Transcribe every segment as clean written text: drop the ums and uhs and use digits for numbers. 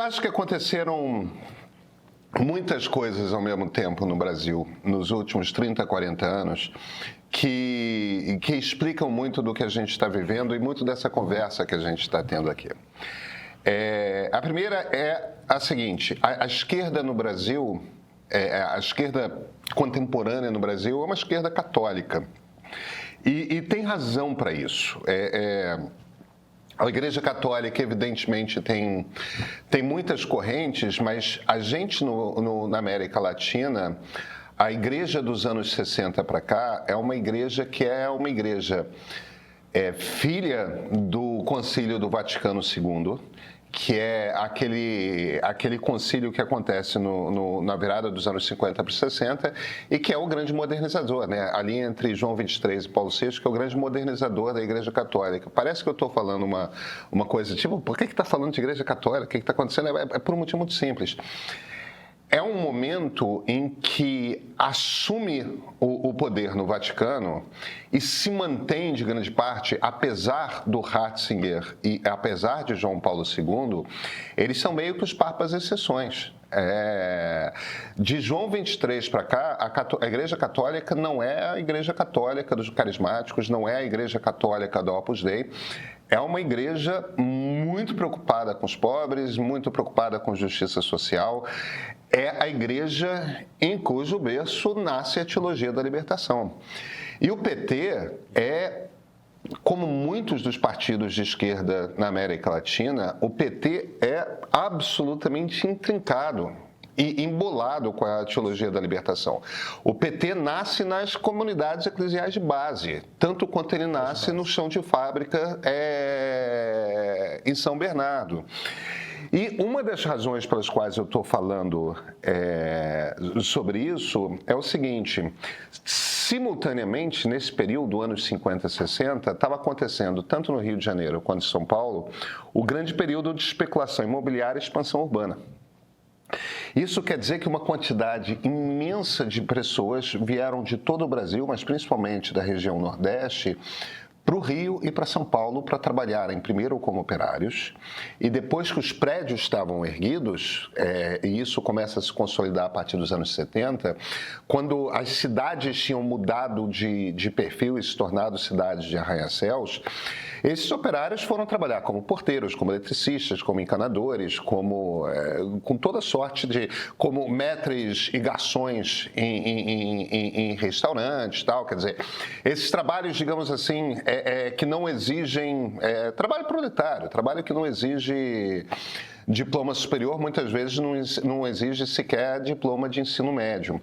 acho que aconteceram muitas coisas ao mesmo tempo no Brasil, nos últimos 30, 40 anos, que explicam muito do que a gente está vivendo e muito dessa conversa que a gente está tendo aqui. A primeira é a seguinte: a esquerda no Brasil, a esquerda contemporânea no Brasil é uma esquerda católica. E tem razão para isso. A Igreja Católica, evidentemente, tem muitas correntes, mas a gente, na América Latina, a Igreja dos anos 60 para cá é uma igreja que é uma igreja filha do Concílio do Vaticano II, que é aquele concílio que acontece na virada dos anos 50 para 60 e que é o grande modernizador, né? Ali entre João XXIII e Paulo VI, que é o grande modernizador da Igreja Católica. Parece que eu estou falando uma coisa tipo, por que está falando de Igreja Católica? O que está acontecendo? É por um motivo muito simples. É um momento em que assume o poder no Vaticano e se mantém, de grande parte, apesar do Ratzinger e apesar de João Paulo II, eles são meio que os papas exceções. De João 23 para cá, a Igreja Católica não é a Igreja Católica dos carismáticos, não é a Igreja Católica do Opus Dei. É uma igreja muito preocupada com os pobres, muito preocupada com justiça social. É a igreja em cujo berço nasce a teologia da libertação. E o PT como muitos dos partidos de esquerda na América Latina, o PT é absolutamente intrincado e embolado com a teologia da libertação. O PT nasce nas comunidades eclesiais de base, tanto quanto ele nasce no chão de fábrica em São Bernardo. E uma das razões pelas quais eu estou falando sobre isso é o seguinte: simultaneamente, nesse período, anos 50 e 60, estava acontecendo, tanto no Rio de Janeiro quanto em São Paulo, o grande período de especulação imobiliária e expansão urbana. Isso quer dizer que uma quantidade imensa de pessoas vieram de todo o Brasil, mas principalmente da região Nordeste, para o Rio e para São Paulo para trabalharem primeiro como operários e depois que os prédios estavam erguidos, e isso começa a se consolidar a partir dos anos 70, quando as cidades tinham mudado de perfil e se tornado cidades de arranha-céus, esses operários foram trabalhar como porteiros, como eletricistas, como encanadores, com toda sorte como maîtres e garçons em restaurantes, tal. Quer dizer, esses trabalhos, digamos assim, que não exigem trabalho proletário, trabalho que não exige diploma superior, muitas vezes não exige sequer diploma de ensino médio.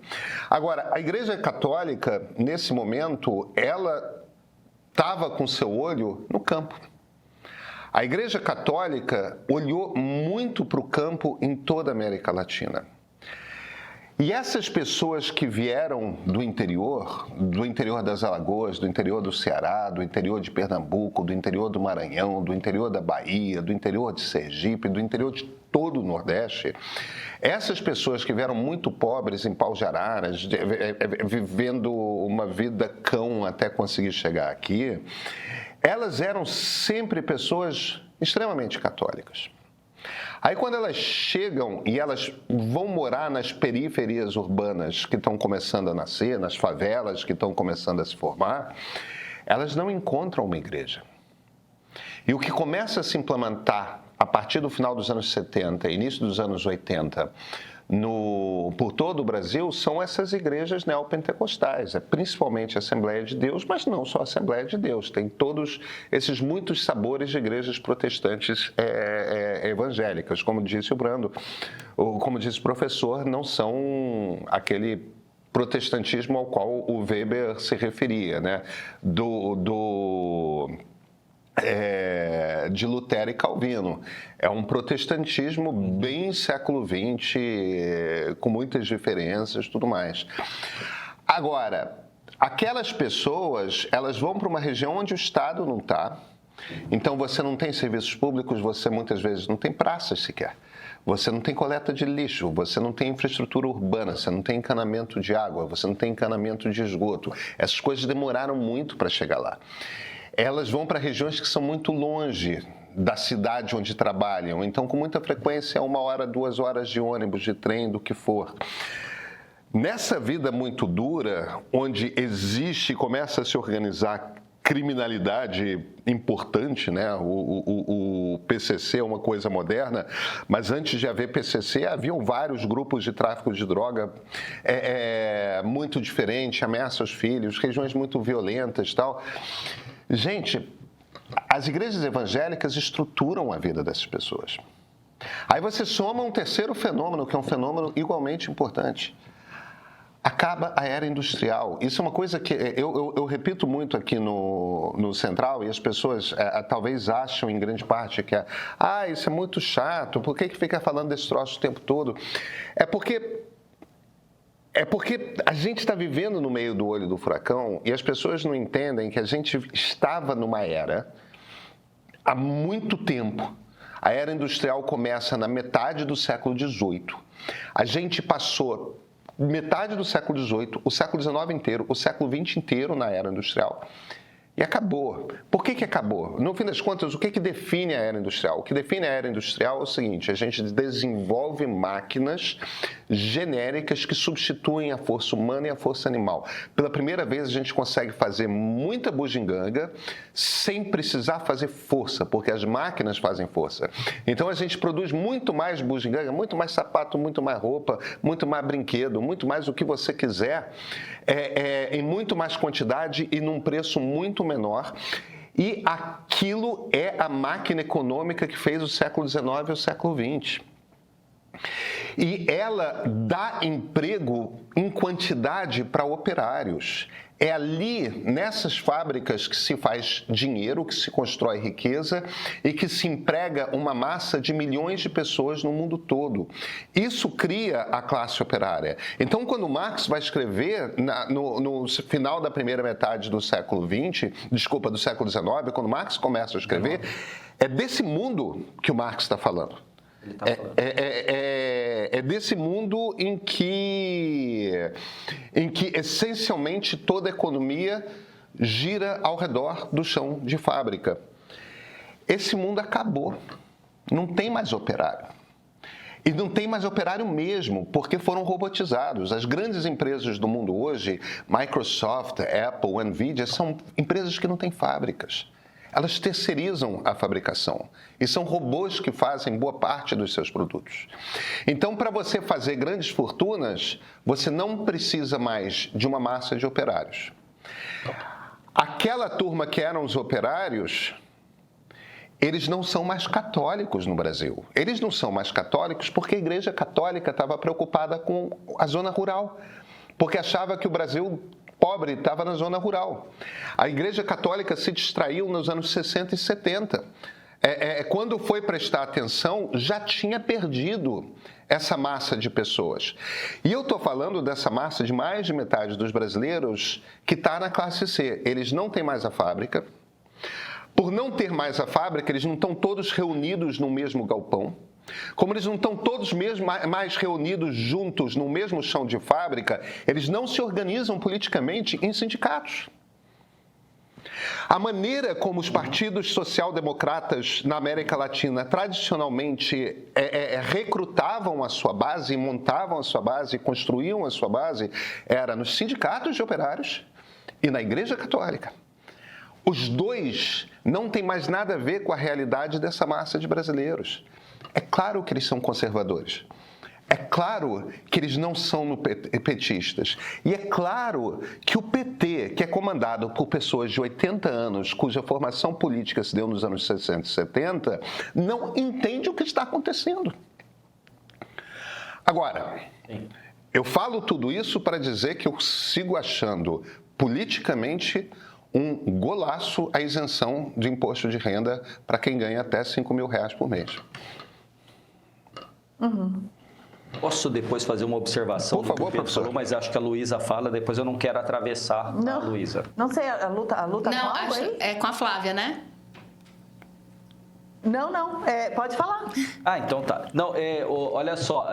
Agora, a Igreja Católica, nesse momento, ela estava com seu olho no campo. A Igreja Católica olhou muito para o campo em toda a América Latina. E essas pessoas que vieram do interior das Alagoas, do interior do Ceará, do interior de Pernambuco, do interior do Maranhão, do interior da Bahia, do interior de Sergipe, do interior de todo o Nordeste, essas pessoas que vieram muito pobres em Paus de Araras, vivendo uma vida cão até conseguir chegar aqui, elas eram sempre pessoas extremamente católicas. Aí quando elas chegam e elas vão morar nas periferias urbanas que estão começando a nascer, nas favelas que estão começando a se formar, elas não encontram uma igreja. E o que começa a se implementar a partir do final dos anos 70 e início dos anos 80 por todo o Brasil são essas igrejas neopentecostais, principalmente a Assembleia de Deus, mas não só a Assembleia de Deus, tem todos esses muitos sabores de igrejas protestantes evangélicas, como disse o Brando, como disse o professor, não são aquele protestantismo ao qual o Weber se referia, né? De Lutero e Calvino. É um protestantismo bem século XX, com muitas diferenças e tudo mais. Agora, aquelas pessoas, elas vão para uma região onde o Estado não está, então você não tem serviços públicos, você muitas vezes não tem praças sequer. Você não tem coleta de lixo, você não tem infraestrutura urbana, você não tem encanamento de água, você não tem encanamento de esgoto. Essas coisas demoraram muito para chegar lá. Elas vão para regiões que são muito longe da cidade onde trabalham. Então, com muita frequência, é 1 hora, 2 horas de ônibus, de trem, do que for. Nessa vida muito dura, onde existe e começa a se organizar criminalidade importante, né? O PCC é uma coisa moderna, mas antes de haver PCC, haviam vários grupos de tráfico de droga muito diferentes, ameaça aos filhos, regiões muito violentas e tal. Gente, as igrejas evangélicas estruturam a vida dessas pessoas. Aí você soma um terceiro fenômeno, que é um fenômeno igualmente importante. Acaba a era industrial. Isso é uma coisa que eu repito muito aqui no Central, e as pessoas talvez acham em grande parte que isso é muito chato, por que fica falando desse troço o tempo todo? É porque a gente está vivendo no meio do olho do furacão e as pessoas não entendem que a gente estava numa era há muito tempo. A era industrial começa na metade do século XVIII. A gente passou metade do século XVIII, o século XIX inteiro, o século XX inteiro na era industrial. E acabou. Por que acabou? No fim das contas, o que define a era industrial? O que define a era industrial é o seguinte: a gente desenvolve máquinas genéricas que substituem a força humana e a força animal. Pela primeira vez, a gente consegue fazer muita bugiganga sem precisar fazer força, porque as máquinas fazem força. Então, a gente produz muito mais bugiganga, muito mais sapato, muito mais roupa, muito mais brinquedo, muito mais o que você quiser, em muito mais quantidade e num preço muito menor. E aquilo é a máquina econômica que fez o século XIX e o século XX. E ela dá emprego em quantidade para operários. É ali, nessas fábricas, que se faz dinheiro, que se constrói riqueza e que se emprega uma massa de milhões de pessoas no mundo todo. Isso cria a classe operária. Então, quando Marx vai escrever, no final da primeira metade do século XX, do século XIX, quando Marx começa a escrever, é desse mundo que o Marx está falando. É desse mundo em que essencialmente toda a economia gira ao redor do chão de fábrica. Esse mundo acabou. Não tem mais operário. E não tem mais operário mesmo, porque foram robotizados. As grandes empresas do mundo hoje, Microsoft, Apple, Nvidia, são empresas que não têm fábricas. Elas terceirizam a fabricação e são robôs que fazem boa parte dos seus produtos. Então, para você fazer grandes fortunas, você não precisa mais de uma massa de operários. Aquela turma que eram os operários, eles não são mais católicos no Brasil. Eles não são mais católicos porque a Igreja Católica estava preocupada com a zona rural, porque achava que o Brasil pobre estava na zona rural. A Igreja Católica se distraiu nos anos 60 e 70. Quando foi prestar atenção, já tinha perdido essa massa de pessoas. E eu estou falando dessa massa de mais de metade dos brasileiros que está na classe C. Eles não têm mais a fábrica. Por não ter mais a fábrica, eles não estão todos reunidos no mesmo galpão. Como eles não estão todos mais reunidos juntos no mesmo chão de fábrica, eles não se organizam politicamente em sindicatos. A maneira como os partidos social-democratas na América Latina tradicionalmente recrutavam a sua base, montavam a sua base, construíam a sua base, era nos sindicatos de operários e na Igreja Católica. Os dois não têm mais nada a ver com a realidade dessa massa de brasileiros. É claro que eles são conservadores. É claro que eles não são petistas. E é claro que o PT, que é comandado por pessoas de 80 anos, cuja formação política se deu nos anos 60 e 70, não entende o que está acontecendo. Agora, eu falo tudo isso para dizer que eu sigo achando politicamente um golaço a isenção de imposto de renda para quem ganha até R$5.000 por mês. Uhum. Posso depois fazer uma observação? Por favor, professor. Falou, mas acho que a Luísa fala, depois eu não quero atravessar a Luísa. Não sei, a luta não, com algo aí? É com a Flávia, né? Não, pode falar. Então tá. Não, olha só,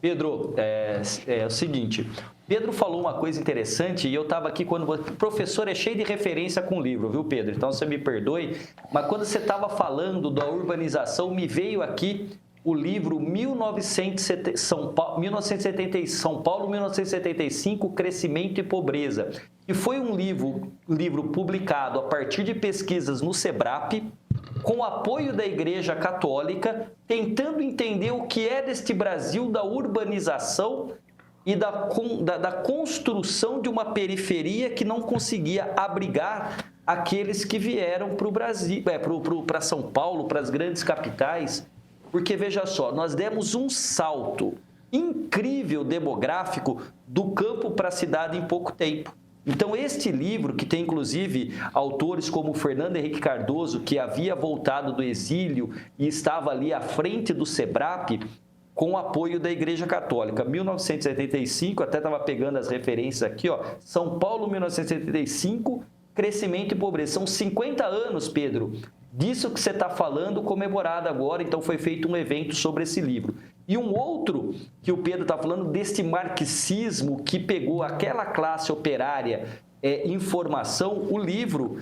Pedro, é o seguinte, Pedro falou uma coisa interessante e eu estava aqui quando... O professor é cheio de referência com o livro, viu, Pedro? Então, você me perdoe, mas quando você estava falando da urbanização, me veio aqui o livro 1970, São Paulo, 1975, Crescimento e Pobreza. E foi um livro publicado a partir de pesquisas no SEBRAP, com o apoio da Igreja Católica, tentando entender o que é deste Brasil da urbanização e da construção de uma periferia que não conseguia abrigar aqueles que vieram para o Brasil, para São Paulo, para as grandes capitais. Porque, veja só, nós demos um salto incrível demográfico do campo para a cidade em pouco tempo. Então, este livro, que tem inclusive autores como Fernando Henrique Cardoso, que havia voltado do exílio e estava ali à frente do SEBRAP, com o apoio da Igreja Católica. 1975, até estava pegando as referências aqui, ó, São Paulo, 1975, Crescimento e Pobreza. São 50 anos, Pedro, disso que você está falando, comemorado agora, então foi feito um evento sobre esse livro. E um outro que o Pedro está falando, deste marxismo que pegou aquela classe operária em formação, o livro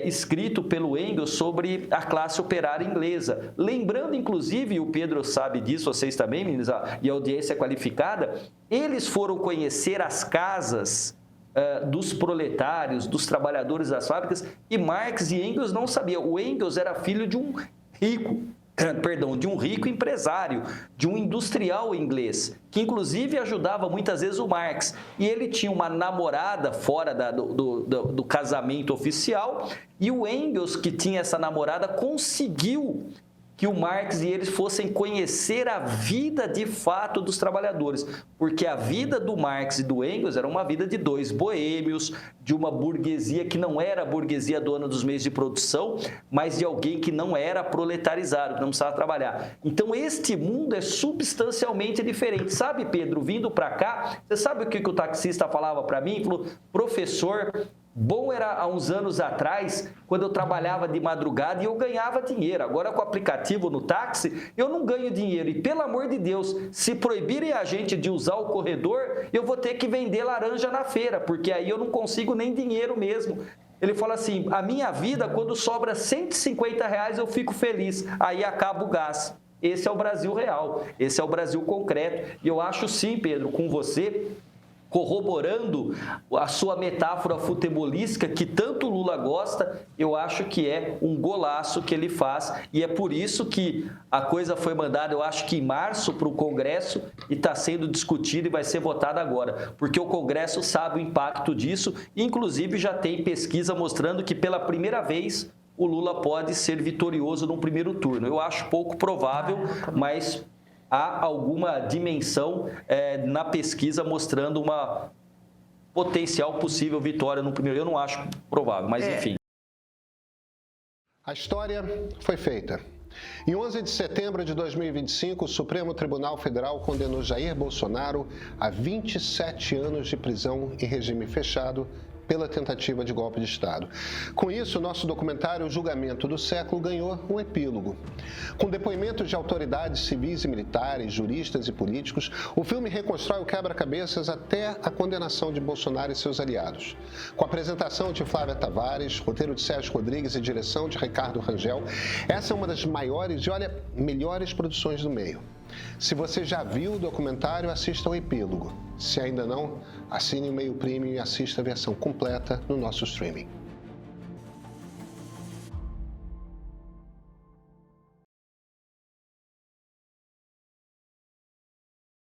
escrito pelo Engels sobre a classe operária inglesa. Lembrando, inclusive, o Pedro sabe disso, vocês também, meninos, e a audiência qualificada, eles foram conhecer as casas dos proletários, dos trabalhadores das fábricas, e Marx e Engels não sabiam. O Engels era filho de um rico empresário, de um industrial inglês, que inclusive ajudava muitas vezes o Marx. E ele tinha uma namorada fora do casamento oficial, e o Engels, que tinha essa namorada, conseguiu que o Marx e eles fossem conhecer a vida de fato dos trabalhadores, porque a vida do Marx e do Engels era uma vida de dois boêmios, de uma burguesia que não era a burguesia dona dos meios de produção, mas de alguém que não era proletarizado, que não precisava trabalhar. Então, este mundo é substancialmente diferente. Sabe, Pedro, vindo para cá, você sabe o que o taxista falava para mim? Ele falou, professor, bom era há uns anos atrás, quando eu trabalhava de madrugada e eu ganhava dinheiro. Agora, com o aplicativo no táxi, eu não ganho dinheiro. E, pelo amor de Deus, se proibirem a gente de usar o corredor, eu vou ter que vender laranja na feira, porque aí eu não consigo nem dinheiro mesmo. Ele fala assim, a minha vida, quando sobra R$150, eu fico feliz. Aí acaba o gás. Esse é o Brasil real, esse é o Brasil concreto. E eu acho sim, Pedro, com você, corroborando a sua metáfora futebolística, que tanto o Lula gosta, eu acho que é um golaço que ele faz, e é por isso que a coisa foi mandada, eu acho que em março, para o Congresso, e está sendo discutido e vai ser votado agora, porque o Congresso sabe o impacto disso, inclusive já tem pesquisa mostrando que pela primeira vez o Lula pode ser vitorioso no primeiro turno. Eu acho pouco provável, mas há alguma dimensão na pesquisa mostrando uma potencial possível vitória no primeiro. Eu não acho provável, mas enfim. A história foi feita. Em 11 de setembro de 2025, o Supremo Tribunal Federal condenou Jair Bolsonaro a 27 anos de prisão em regime fechado pela tentativa de golpe de Estado. Com isso, nosso documentário O Julgamento do Século ganhou um epílogo. Com depoimentos de autoridades civis e militares, juristas e políticos, o filme reconstrói o quebra-cabeças até a condenação de Bolsonaro e seus aliados. Com a apresentação de Flávia Tavares, roteiro de Sérgio Rodrigues e direção de Ricardo Rangel, essa é uma das maiores e, olha, melhores produções do meio. Se você já viu o documentário, assista ao epílogo. Se ainda não, assine o Meio Premium e assista a versão completa no nosso streaming.